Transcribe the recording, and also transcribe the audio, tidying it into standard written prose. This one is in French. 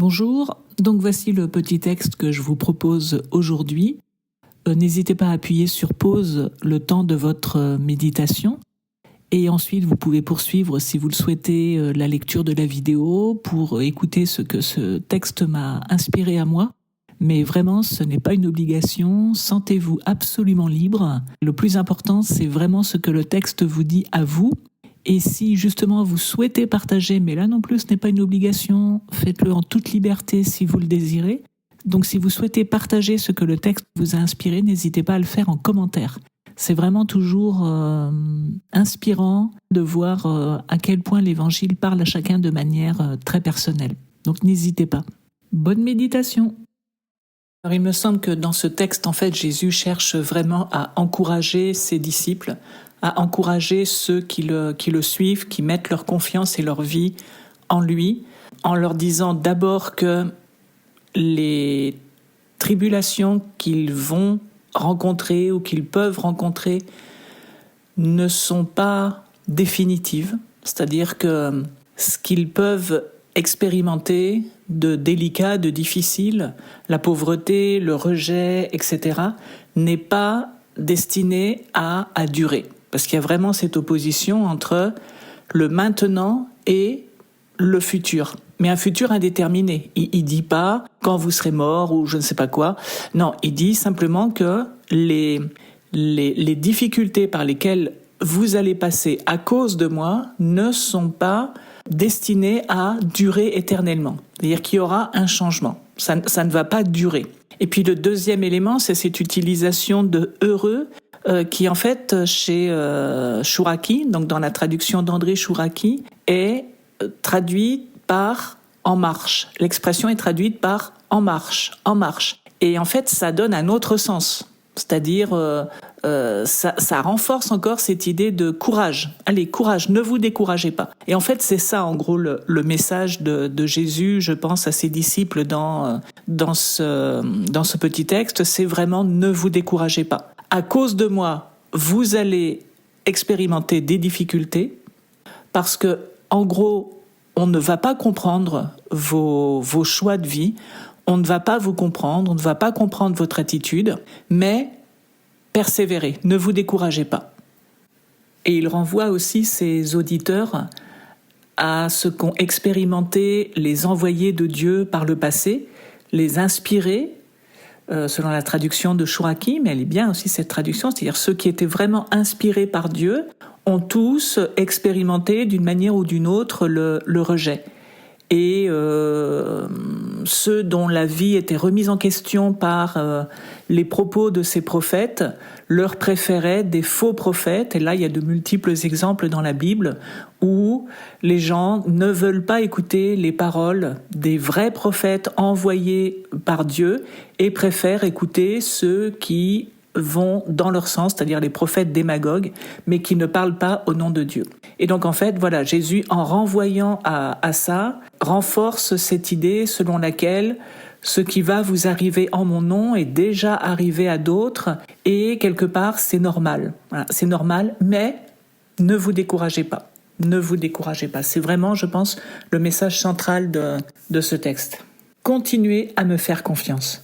Bonjour, donc voici le petit texte que je vous propose aujourd'hui. N'hésitez pas à appuyer sur pause le temps de votre méditation et ensuite vous pouvez poursuivre si vous le souhaitez la lecture de la vidéo pour écouter ce que ce texte m'a inspiré à moi. Mais vraiment, ce n'est pas une obligation, sentez-vous absolument libre. Le plus important, c'est vraiment ce que le texte vous dit à vous. Et si justement vous souhaitez partager, mais là non plus ce n'est pas une obligation, faites-le en toute liberté si vous le désirez. Donc si vous souhaitez partager ce que le texte vous a inspiré, n'hésitez pas à le faire en commentaire. C'est vraiment toujours inspirant de voir à quel point l'Évangile parle à chacun de manière très personnelle. Donc n'hésitez pas. Bonne méditation. Alors il me semble que dans ce texte, en fait, Jésus cherche vraiment à encourager ses disciples, à encourager ceux qui le suivent, qui mettent leur confiance et leur vie en lui, en leur disant d'abord que les tribulations qu'ils vont rencontrer ou qu'ils peuvent rencontrer ne sont pas définitives, c'est-à-dire que ce qu'ils peuvent expérimenter de délicat, de difficile, la pauvreté, le rejet, etc., n'est pas destiné à durer. Parce qu'il y a vraiment cette opposition entre le maintenant et le futur. Mais un futur indéterminé. Il dit pas quand vous serez mort ou je ne sais pas quoi. Non, il dit simplement que les difficultés par lesquelles vous allez passer à cause de moi ne sont pas destinées à durer éternellement. C'est-à-dire qu'il y aura un changement. Ça ne va pas durer. Et puis le deuxième élément, c'est cette utilisation de « heureux » qui en fait chez Chouraki, donc dans la traduction d'André Chouraki, est traduite par « en marche ». L'expression est traduite par « en marche »,« en marche ». Et en fait, ça donne un autre sens. C'est-à-dire, ça renforce encore cette idée de courage. Allez, courage, ne vous découragez pas. Et en fait, c'est ça, en gros, le message de Jésus, je pense, à ses disciples dans ce petit texte, c'est vraiment ne vous découragez pas. À cause de moi, vous allez expérimenter des difficultés parce que, en gros, on ne va pas comprendre vos choix de vie, on ne va pas vous comprendre, on ne va pas comprendre votre attitude, mais persévérez, ne vous découragez pas. Et il renvoie aussi ses auditeurs à ce qu'ont expérimenté les envoyés de Dieu par le passé, les inspirés, selon la traduction de Chouraki, mais elle est bien aussi cette traduction, c'est-à-dire ceux qui étaient vraiment inspirés par Dieu ont tous expérimenté d'une manière ou d'une autre le rejet. Et ceux dont la vie était remise en question par les propos de ces prophètes leur préféraient des faux prophètes. Et là, il y a de multiples exemples dans la Bible où les gens ne veulent pas écouter les paroles des vrais prophètes envoyés par Dieu et préfèrent écouter ceux qui vont dans leur sens, c'est-à-dire les prophètes démagogues, mais qui ne parlent pas au nom de Dieu. Et donc en fait, voilà, Jésus, en renvoyant à ça, renforce cette idée selon laquelle ce qui va vous arriver en mon nom est déjà arrivé à d'autres, et quelque part, c'est normal. Voilà, c'est normal, mais ne vous découragez pas. Ne vous découragez pas. C'est vraiment, je pense, le message central de ce texte. Continuez à me faire confiance.